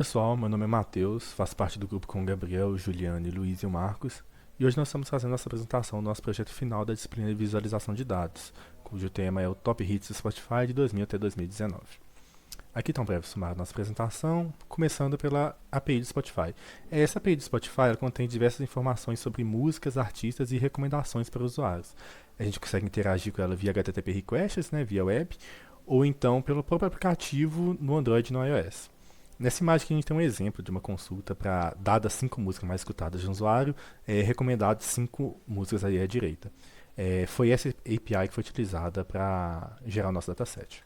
Pessoal, meu nome é Matheus, faço parte do grupo com o Gabriel, Juliane, Luiz e o Marcos, e hoje nós estamos fazendo nossa apresentação do nosso projeto final da disciplina de visualização de dados, cujo tema é o Top Hits do Spotify de 2000 até 2019. Aqui está um breve sumário da nossa apresentação, começando pela API do Spotify. Essa API do Spotify ela contém diversas informações sobre músicas, artistas e recomendações para usuários. A gente consegue interagir com ela via HTTP requests, né, via web, ou então pelo próprio aplicativo no Android e no iOS. Nessa imagem aqui a gente tem um exemplo de uma consulta para, dadas 5 músicas mais escutadas de um usuário, recomendado 5 músicas aí à direita. Foi essa API que foi utilizada para gerar o nosso dataset.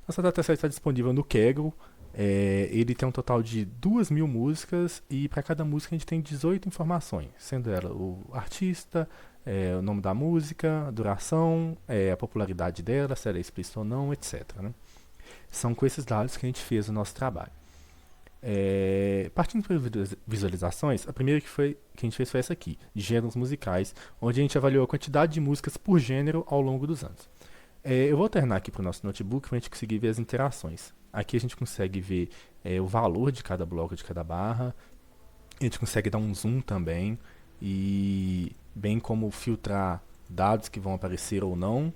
Nosso dataset está disponível no Kaggle. Ele tem um total de 2.000 músicas e para cada música a gente tem 18 informações, sendo ela o artista, o nome da música, a duração, a popularidade dela, se ela é explícita ou não, etc. Né? São com esses dados que a gente fez o nosso trabalho. Partindo para visualizações, a primeira que a gente fez foi essa aqui, de gêneros musicais, onde a gente avaliou a quantidade de músicas por gênero ao longo dos anos. Eu vou alternar aqui para o nosso notebook para a gente conseguir ver as interações. Aqui a gente consegue ver o valor de cada bloco, de cada barra, a gente consegue dar um zoom também, e bem como filtrar dados que vão aparecer ou não,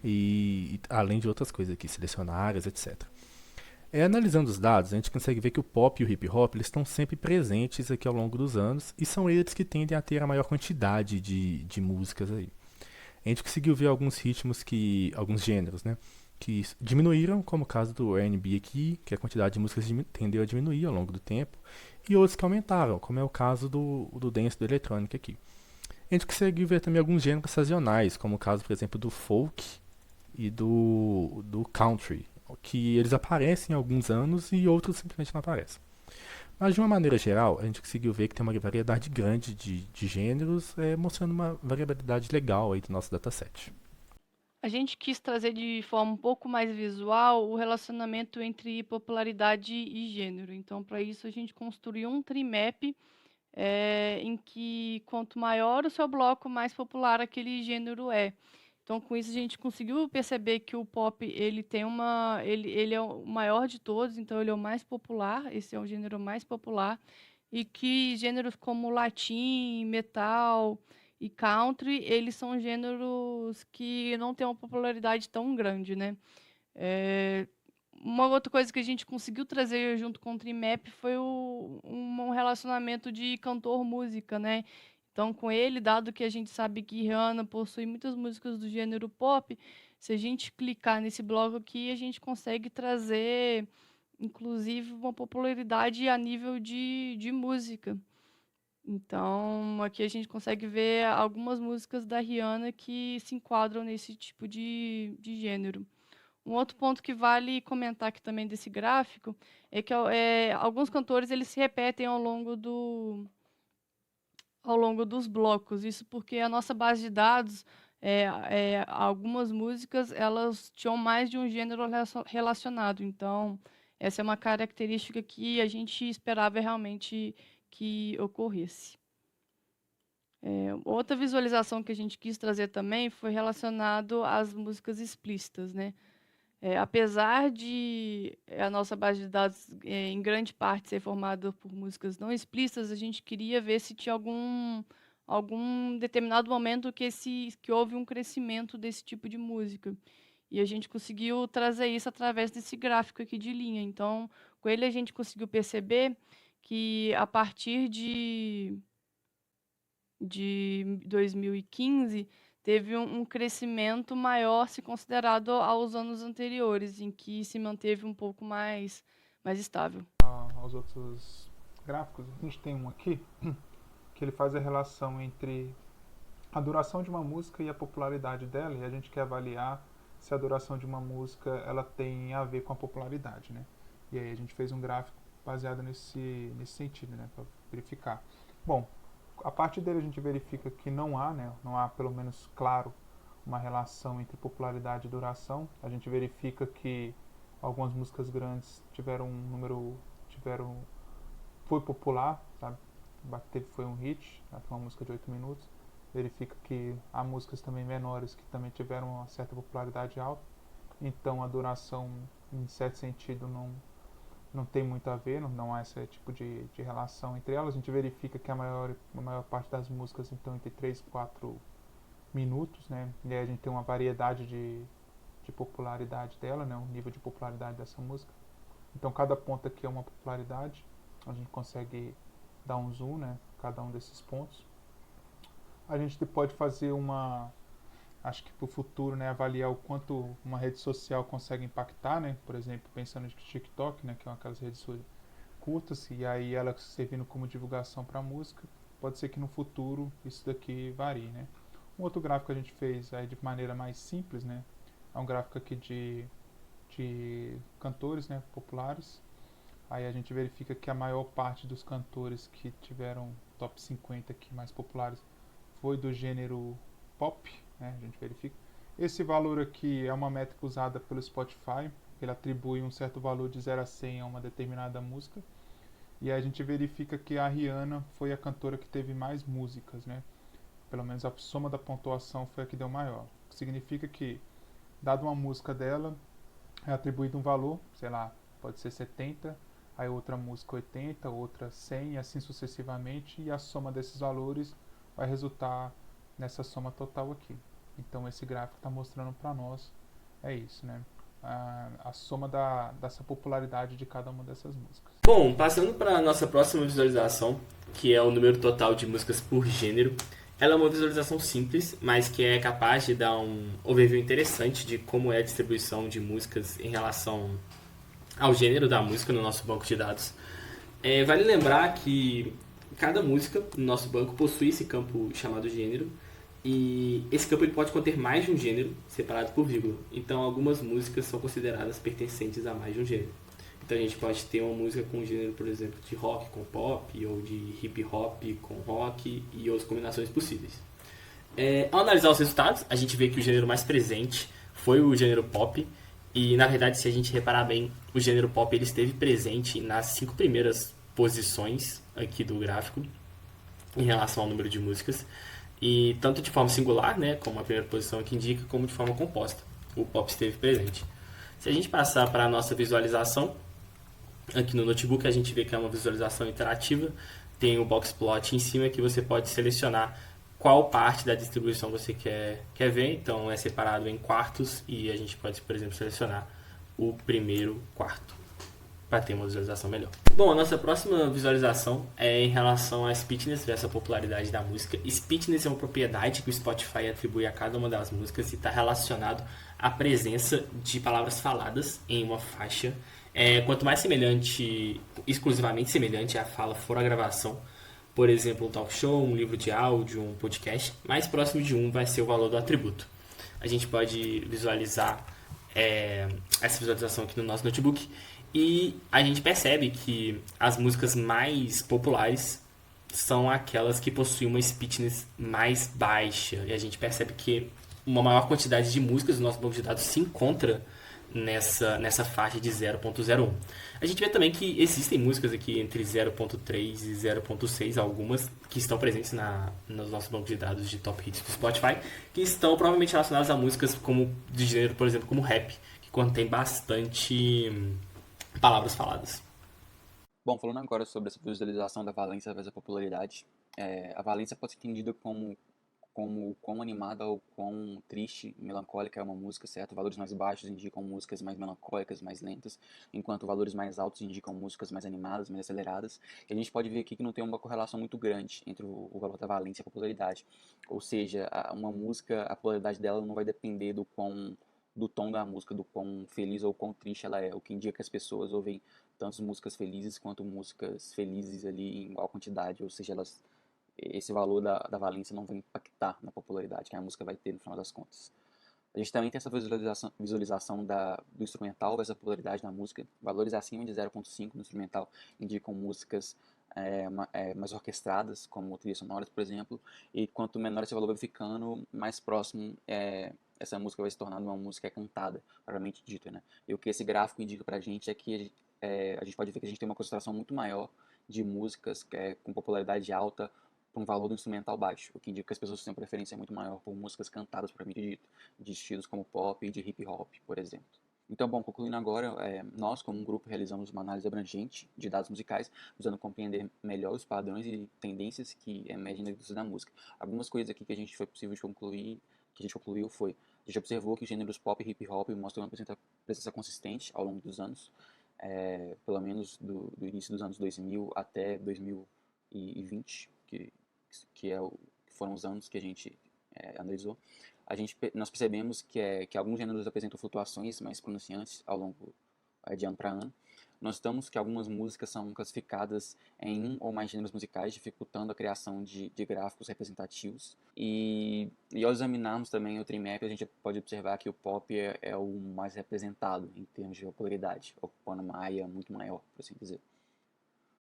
e além de outras coisas aqui, selecionar áreas, etc. Analisando os dados, a gente consegue ver que o pop e o hip hop eles estão sempre presentes aqui ao longo dos anos e são eles que tendem a ter a maior quantidade de músicas aí. A gente conseguiu ver alguns ritmos alguns gêneros, né, que diminuíram, como o caso do R&B aqui, que a quantidade de músicas tendeu a diminuir ao longo do tempo, e outros que aumentaram, como é o caso do dance do eletrônico aqui. A gente conseguiu ver também alguns gêneros sazonais, como o caso, por exemplo, do folk e do country, que eles aparecem em alguns anos e outros simplesmente não aparecem. Mas de uma maneira geral, a gente conseguiu ver que tem uma variedade grande de gêneros, mostrando uma variabilidade legal aí do nosso dataset. A gente quis trazer de forma um pouco mais visual o relacionamento entre popularidade e gênero. Então, para isso, a gente construiu um trimap em que quanto maior o seu bloco, mais popular aquele gênero é. Então, com isso, a gente conseguiu perceber que o pop ele tem ele é o maior de todos, então ele é o mais popular. Esse é o gênero mais popular e que gêneros como latim, metal e country, eles são gêneros que não têm uma popularidade tão grande, né? É, uma outra coisa que a gente conseguiu trazer junto com o Trimap foi um relacionamento de cantor-música, né? Então, com ele, dado que a gente sabe que Rihanna possui muitas músicas do gênero pop, se a gente clicar nesse bloco aqui, a gente consegue trazer inclusive uma popularidade a nível de música. Então, aqui a gente consegue ver algumas músicas da Rihanna que se enquadram nesse tipo de gênero. Um outro ponto que vale comentar aqui também desse gráfico é que alguns cantores eles se repetem ao longo dos blocos. Isso porque a nossa base de dados, algumas músicas, elas tinham mais de um gênero relacionado. Então, essa é uma característica que a gente esperava realmente que ocorresse. Outra visualização que a gente quis trazer também foi relacionado às músicas explícitas, né? Apesar de a nossa base de dados, em grande parte, ser formada por músicas não explícitas, a gente queria ver se tinha algum determinado momento que houve um crescimento desse tipo de música. E a gente conseguiu trazer isso através desse gráfico aqui de linha. Então, com ele, a gente conseguiu perceber que, a partir de 2015 teve um crescimento maior se considerado aos anos anteriores, em que se manteve um pouco mais estável. Aos outros gráficos, a gente tem um aqui que ele faz a relação entre a duração de uma música e a popularidade dela, e a gente quer avaliar se a duração de uma música ela tem a ver com a popularidade, né? E aí a gente fez um gráfico baseado nesse sentido, né, para verificar. Bom, a partir dele a gente verifica que não há, né, não há pelo menos claro uma relação entre popularidade e duração. A gente verifica que algumas músicas grandes tiveram um número, tiveram foi popular, sabe? Foi um hit, né? Foi uma música de 8 minutos. Verifica que há músicas também menores que também tiveram uma certa popularidade alta. Então a duração, em certo sentido, não tem muito a ver, não há esse tipo de relação entre elas. A gente verifica que a maior parte das músicas então entre 3 e 4 minutos, né? E aí a gente tem uma variedade de popularidade dela, né? O nível de popularidade dessa música. Então cada ponto aqui é uma popularidade, a gente consegue dar um zoom, né? Cada um desses pontos. A gente pode fazer acho que para o futuro, né, avaliar o quanto uma rede social consegue impactar, né? Por exemplo, pensando no TikTok, né, que é aquelas redes curtas, e aí ela servindo como divulgação para a música, pode ser que no futuro isso daqui varie, né? Um outro gráfico que a gente fez aí de maneira mais simples, né? É um gráfico aqui de cantores, né, populares. Aí a gente verifica que a maior parte dos cantores que tiveram top 50 aqui mais populares foi do gênero pop, né? A gente verifica. Esse valor aqui é uma métrica usada pelo Spotify. Ele atribui um certo valor de 0 a 100 a uma determinada música. E aí a gente verifica que a Rihanna foi a cantora que teve mais músicas, né? Pelo menos a soma da pontuação foi a que deu maior. O que significa que, dado uma música dela, é atribuído um valor, sei lá, pode ser 70, aí outra música 80, outra 100 e assim sucessivamente, e a soma desses valores vai resultar nessa soma total aqui. Então esse gráfico está mostrando para nós, é isso, né? A soma dessa popularidade de cada uma dessas músicas. Bom, passando para a nossa próxima visualização, que é o número total de músicas por gênero. Ela é uma visualização simples, mas que é capaz de dar um overview interessante de como é a distribuição de músicas em relação ao gênero da música no nosso banco de dados. Vale lembrar que cada música no nosso banco possui esse campo chamado gênero, e esse campo ele pode conter mais de um gênero separado por vírgula. Então algumas músicas são consideradas pertencentes a mais de um gênero. Então a gente pode ter uma música com gênero, por exemplo, de rock com pop, ou de hip hop com rock, e outras combinações possíveis. Ao analisar os resultados, a gente vê que o gênero mais presente foi o gênero pop, e na verdade, se a gente reparar bem, o gênero pop ele esteve presente nas 5 primeiras posições aqui do gráfico em relação ao número de músicas, e tanto de forma singular, né, como a primeira posição aqui indica, como de forma composta. O pop esteve presente. Se a gente passar para a nossa visualização, aqui no notebook a gente vê que é uma visualização interativa, tem o box plot em cima que você pode selecionar qual parte da distribuição você quer ver, então é separado em quartos e a gente pode, por exemplo, selecionar o primeiro quarto para ter uma visualização melhor. Bom, a nossa próxima visualização é em relação a speechness, essa popularidade da música. Speechness é uma propriedade que o Spotify atribui a cada uma das músicas e está relacionado à presença de palavras faladas em uma faixa. Quanto mais semelhante, exclusivamente semelhante à fala for a gravação, por exemplo, um talk show, um livro de áudio, um podcast, mais próximo de 1 vai ser o valor do atributo. A gente pode visualizar essa visualização aqui no nosso notebook e a gente percebe que as músicas mais populares são aquelas que possuem uma speechness mais baixa, e a gente percebe que uma maior quantidade de músicas do nosso banco de dados se encontra nessa faixa de 0.01. A gente vê também que existem músicas aqui entre 0.3 e 0.6, algumas que estão presentes nos nossos bancos de dados de top hits do Spotify, que estão provavelmente relacionadas a músicas como de gênero, por exemplo, como rap, que contém bastante palavras faladas. Bom, falando agora sobre essa visualização da valência versus a popularidade, a valência pode ser entendida como quão animada ou quão triste, melancólica é uma música, certo? Valores mais baixos indicam músicas mais melancólicas, mais lentas, enquanto valores mais altos indicam músicas mais animadas, mais aceleradas. E a gente pode ver aqui que não tem uma correlação muito grande entre o valor da valência e a popularidade. Ou seja, uma música, a popularidade dela não vai depender do tom da música, do quão feliz ou quão triste ela é, o que indica que as pessoas ouvem tanto músicas felizes quanto músicas felizes ali em igual quantidade, ou seja, esse valor da valência não vai impactar na popularidade que a música vai ter no final das contas. A gente também tem essa visualização do instrumental versus a popularidade na música. Valores acima de 0.5 no instrumental indicam músicas mais orquestradas, como trilhas sonoras, por exemplo, e quanto menor esse valor vai ficando, mais próximo essa música vai se tornar uma música cantada, propriamente dita, né? E o que esse gráfico indica pra gente é que a gente pode ver que a gente tem uma concentração muito maior de músicas com popularidade alta para um valor do instrumental baixo, o que indica que as pessoas têm uma preferência muito maior por músicas cantadas, propriamente dito, de estilos como pop e de hip hop, por exemplo. Então, bom, concluindo agora, nós, como um grupo, realizamos uma análise abrangente de dados musicais, visando compreender melhor os padrões e tendências que emergem na indústria da música. Algumas coisas aqui que a gente foi possível de concluir, que a gente concluiu foi, a gente observou que os gêneros pop e hip hop mostram uma presença consistente ao longo dos anos, pelo menos do início dos anos 2000 até 2020, que foram os anos que a gente analisou. Nós percebemos que alguns gêneros apresentam flutuações mais pronunciantes ao longo de ano para ano. Nós notamos que algumas músicas são classificadas em um ou mais gêneros musicais, dificultando a criação de gráficos representativos. E ao examinarmos também o Trimap, a gente pode observar que o pop é o mais representado em termos de popularidade, ocupando uma área muito maior, por assim dizer.